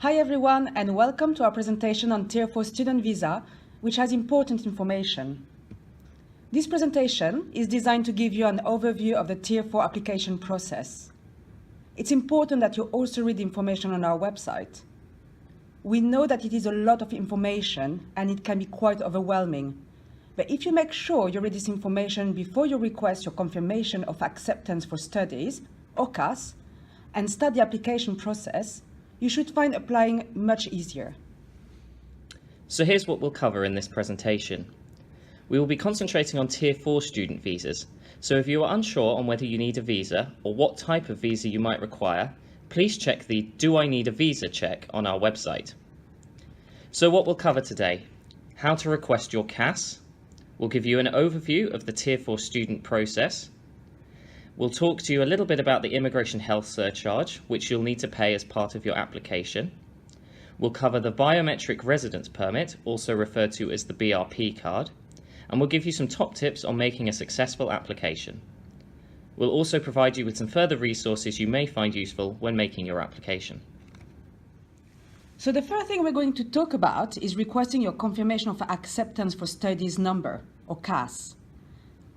Hi everyone, and welcome to our presentation on Tier 4 student visa, which has important information. This presentation is designed to give you an overview of the Tier 4 application process. It's important that you also read the information on our website. We know that it is a lot of information and it can be quite overwhelming. But if you make sure you read this information before you request your confirmation of acceptance for studies, or CAS, and start the application process, you should find applying much easier. So here's what we'll cover in this presentation. We will be concentrating on Tier 4 student visas. So if you are unsure on whether you need a visa or what type of visa you might require, please check the Do I Need a Visa check on our website. So what we'll cover today: how to request your CAS. We'll give you an overview of the Tier 4 student process. We'll talk to you a little bit about the immigration health surcharge, which you'll need to pay as part of your application. We'll cover the biometric residence permit, also referred to as the BRP card, and we'll give you some top tips on making a successful application. We'll also provide you with some further resources you may find useful when making your application. So the first thing we're going to talk about is requesting your confirmation of acceptance for studies number, or CAS.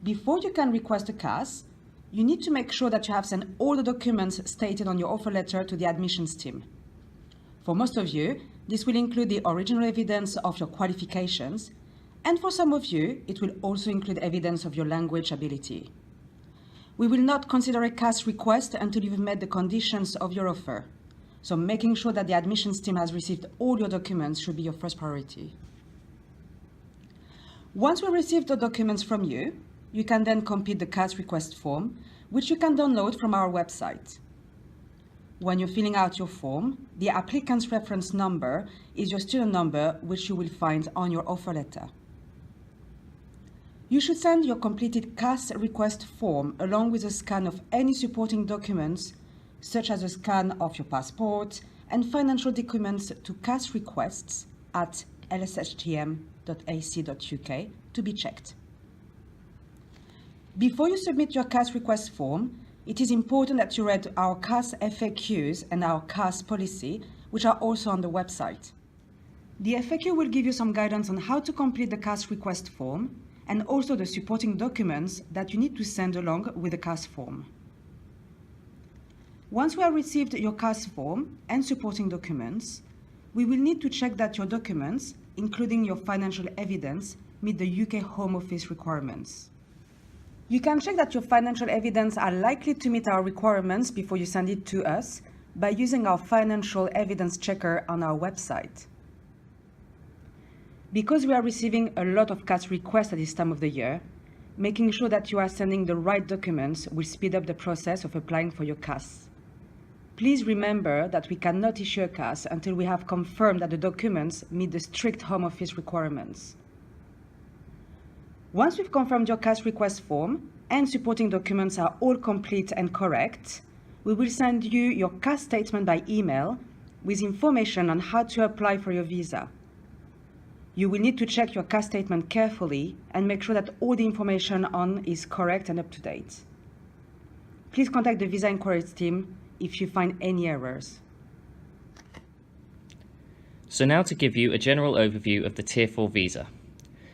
Before you can request a CAS, you need to make sure that you have sent all the documents stated on your offer letter to the admissions team. For most of you, this will include the original evidence of your qualifications, and for some of you, it will also include evidence of your language ability. We will not consider a CAS request until you've met the conditions of your offer, so making sure that the admissions team has received all your documents should be your first priority. Once we receive the documents from you, you can then complete the CAS request form, which you can download from our website. When you're filling out your form, the applicant's reference number is your student number, which you will find on your offer letter. You should send your completed CAS request form along with a scan of any supporting documents, such as a scan of your passport and financial documents, to CAS requests at lshtm.ac.uk to be checked. Before you submit your CAS request form, it is important that you read our CAS FAQs and our CAS policy, which are also on the website. The FAQ will give you some guidance on how to complete the CAS request form and also the supporting documents that you need to send along with the CAS form. Once we have received your CAS form and supporting documents, we will need to check that your documents, including your financial evidence, meet the UK Home Office requirements. You can check that your financial evidence are likely to meet our requirements before you send it to us by using our financial evidence checker on our website. Because we are receiving a lot of CAS requests at this time of the year, making sure that you are sending the right documents will speed up the process of applying for your CAS. Please remember that we cannot issue a CAS until we have confirmed that the documents meet the strict Home Office requirements. Once we've confirmed your CAS request form and supporting documents are all complete and correct, we will send you your CAS statement by email with information on how to apply for your visa. You will need to check your CAS statement carefully and make sure that all the information on is correct and up to date. Please contact the Visa Inquiries team if you find any errors. So now to give you a general overview of the Tier 4 visa.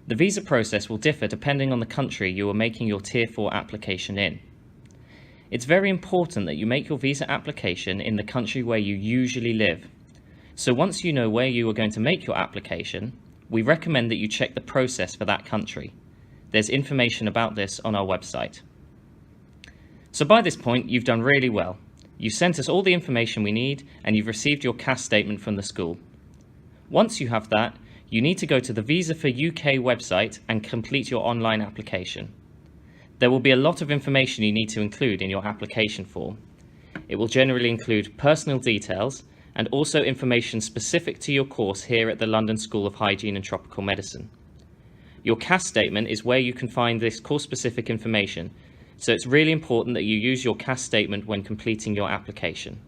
The visa process will differ depending on the country you are making your Tier 4 application in. It's very important that you make your visa application in the country where you usually live. So once you know where you are going to make your application, we recommend that you check the process for that country. There's information about this on our website. So by this point, you've done really well. You've sent us all the information we need and you've received your CAS statement from the school. Once you have that, you need to go to the Visa for UK website and complete your online application. There will be a lot of information you need to include in your application form. It will generally include personal details and also information specific to your course here at the London School of Hygiene and Tropical Medicine. Your CAS statement is where you can find this course-specific information, so it's really important that you use your CAS statement when completing your application.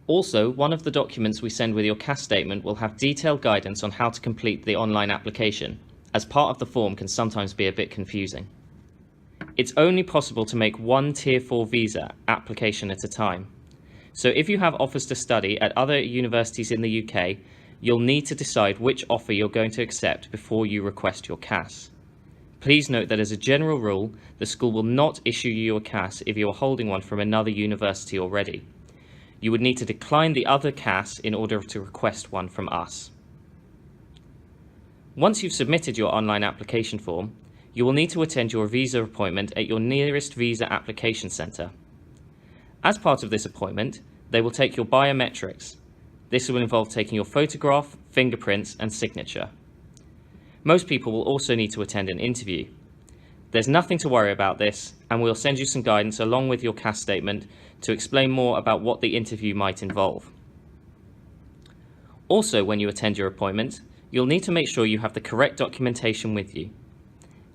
Also, one of the documents we send with your CAS statement will have detailed guidance on how to complete the online application, as part of the form can sometimes be a bit confusing. It's only possible to make one Tier 4 visa application at a time. So if you have offers to study at other universities in the UK, you'll need to decide which offer you're going to accept before you request your CAS. Please note that as a general rule, the school will not issue you a CAS if you are holding one from another university already. You would need to decline the other CAS in order to request one from us. Once you've submitted your online application form, you will need to attend your visa appointment at your nearest visa application centre. As part of this appointment, they will take your biometrics. This will involve taking your photograph, fingerprints and signature. Most people will also need to attend an interview. There's nothing to worry about this, and we'll send you some guidance along with your CAS statement to explain more about what the interview might involve. Also, when you attend your appointment, you'll need to make sure you have the correct documentation with you.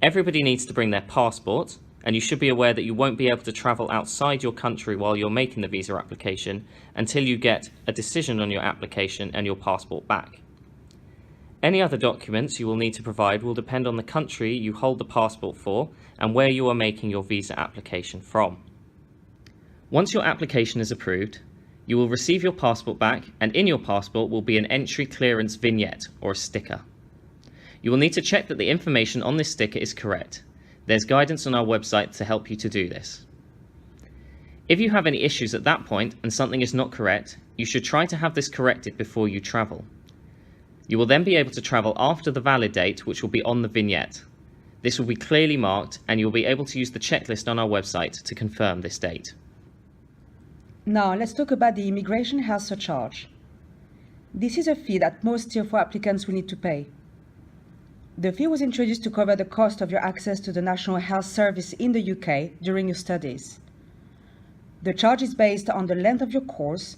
Everybody needs to bring their passport, and you should be aware that you won't be able to travel outside your country while you're making the visa application until you get a decision on your application and your passport back. Any other documents you will need to provide will depend on the country you hold the passport for and where you are making your visa application from. Once your application is approved, you will receive your passport back, and in your passport will be an entry clearance vignette or a sticker. You will need to check that the information on this sticker is correct. There's guidance on our website to help you to do this. If you have any issues at that point and something is not correct, you should try to have this corrected before you travel. You will then be able to travel after the valid date, which will be on the vignette. This will be clearly marked, and you'll be able to use the checklist on our website to confirm this date. Now let's talk about the immigration health surcharge. This is a fee that most Tier 4 applicants will need to pay. The fee was introduced to cover the cost of your access to the National Health Service in the UK during your studies. The charge is based on the length of your course,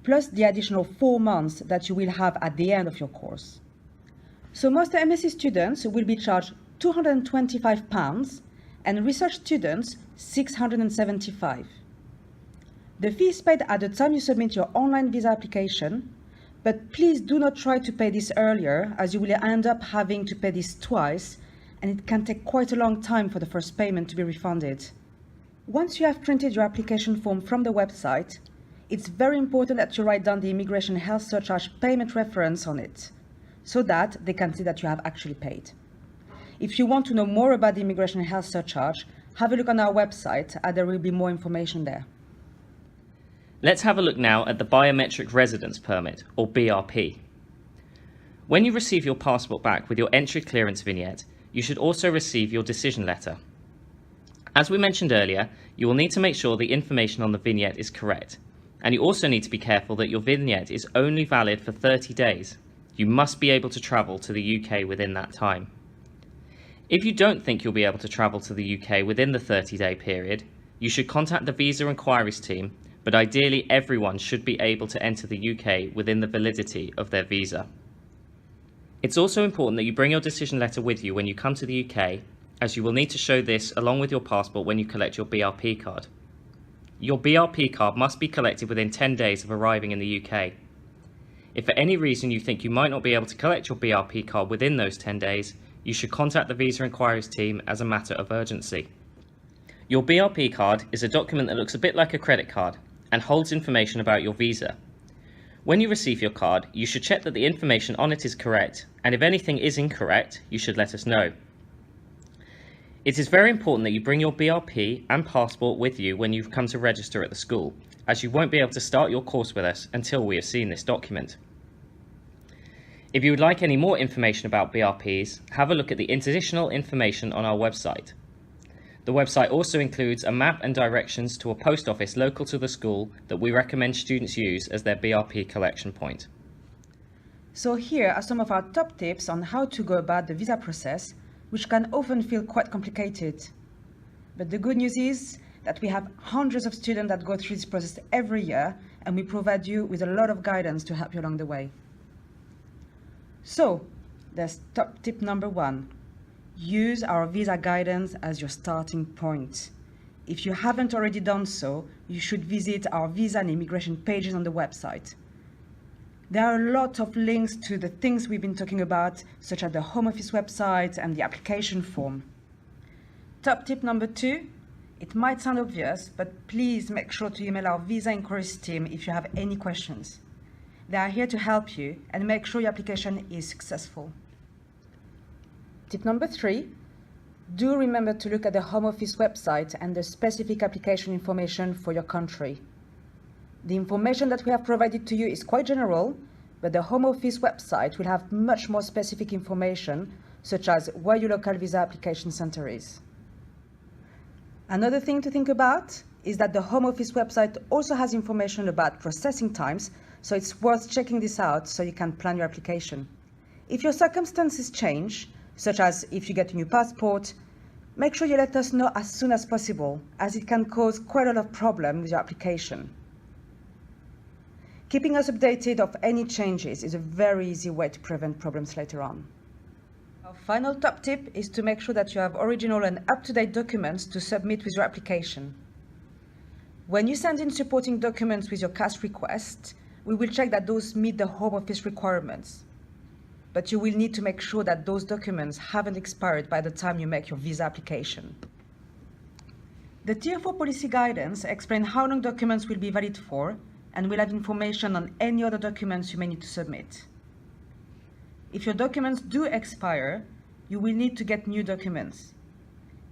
plus the additional 4 months that you will have at the end of your course. So most MSc students will be charged £225 and research students £675. The fee is paid at the time you submit your online visa application, but please do not try to pay this earlier, as you will end up having to pay this twice, and it can take quite a long time for the first payment to be refunded. Once you have printed your application form from the website, it's very important that you write down the immigration health surcharge payment reference on it, so that they can see that you have actually paid. If you want to know more about the immigration health surcharge, have a look on our website, and there will be more information there. Let's have a look now at the Biometric Residence Permit, or BRP. When you receive your passport back with your entry clearance vignette, you should also receive your decision letter. As we mentioned earlier, you will need to make sure the information on the vignette is correct, and you also need to be careful that your vignette is only valid for 30 days. You must be able to travel to the UK within that time. If you don't think you'll be able to travel to the UK within the 30-day period, you should contact the Visa Inquiries team, but ideally everyone should be able to enter the UK within the validity of their visa. It's also important that you bring your decision letter with you when you come to the UK, as you will need to show this along with your passport when you collect your BRP card. Your BRP card must be collected within 10 days of arriving in the UK. If for any reason you think you might not be able to collect your BRP card within those 10 days, you should contact the Visa Inquiries team as a matter of urgency. Your BRP card is a document that looks a bit like a credit card and holds information about your visa. When you receive your card, you should check that the information on it is correct, and if anything is incorrect, you should let us know. It is very important that you bring your BRP and passport with you when you come to register at the school, as you won't be able to start your course with us until we have seen this document. If you would like any more information about BRPs, have a look at the additional information on our website. The website also includes a map and directions to a post office local to the school that we recommend students use as their BRP collection point. So here are some of our top tips on how to go about the visa process, which can often feel quite complicated. But the good news is that we have hundreds of students that go through this process every year, and we provide you with a lot of guidance to help you along the way. So, there's top tip number 1. Use our visa guidance as your starting point. If you haven't already done so, you should visit our visa and immigration pages on the website. There are a lot of links to the things we've been talking about, such as the Home Office website and the application form. Top tip number 2 It might sound obvious, but please make sure to email our visa inquiries team if you have any questions. They are here to help you and make sure your application is successful. Tip number 3, do remember to look at the Home Office website and the specific application information for your country. The information that we have provided to you is quite general, but the Home Office website will have much more specific information, such as where your local visa application center is. Another thing to think about is that the Home Office website also has information about processing times, so it's worth checking this out so you can plan your application. If your circumstances change, such as if you get a new passport, make sure you let us know as soon as possible, as it can cause quite a lot of problem with your application. Keeping us updated of any changes is a very easy way to prevent problems later on. Our final top tip is to make sure that you have original and up-to-date documents to submit with your application. When you send in supporting documents with your CAS request, we will check that those meet the Home Office requirements. But you will need to make sure that those documents haven't expired by the time you make your visa application. The Tier 4 policy guidance explains how long documents will be valid for and will have information on any other documents you may need to submit. If your documents do expire, you will need to get new documents.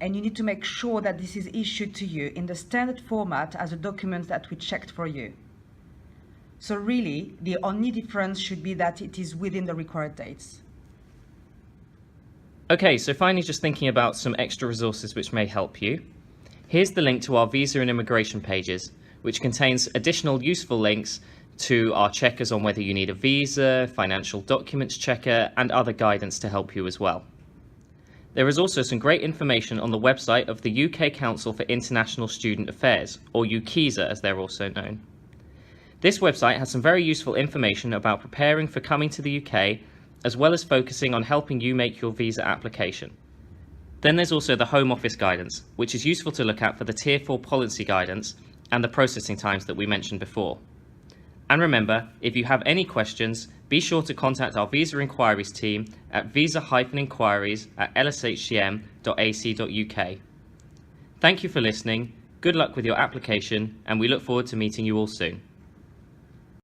And you need to make sure that this is issued to you in the standard format as the documents that we checked for you. So really, the only difference should be that it is within the required dates. Okay, so finally just thinking about some extra resources which may help you. Here's the link to our visa and immigration pages, which contains additional useful links to our checkers on whether you need a visa, financial documents checker, and other guidance to help you as well. There is also some great information on the website of the UK Council for International Student Affairs, or UKISA as they're also known. This website has some very useful information about preparing for coming to the UK, as well as focusing on helping you make your visa application. Then there's also the Home Office guidance, which is useful to look at for the Tier 4 policy guidance and the processing times that we mentioned before. And remember, if you have any questions, be sure to contact our Visa Inquiries team at visa-inquiries@lshtm.ac.uk. Thank you for listening, good luck with your application, and we look forward to meeting you all soon.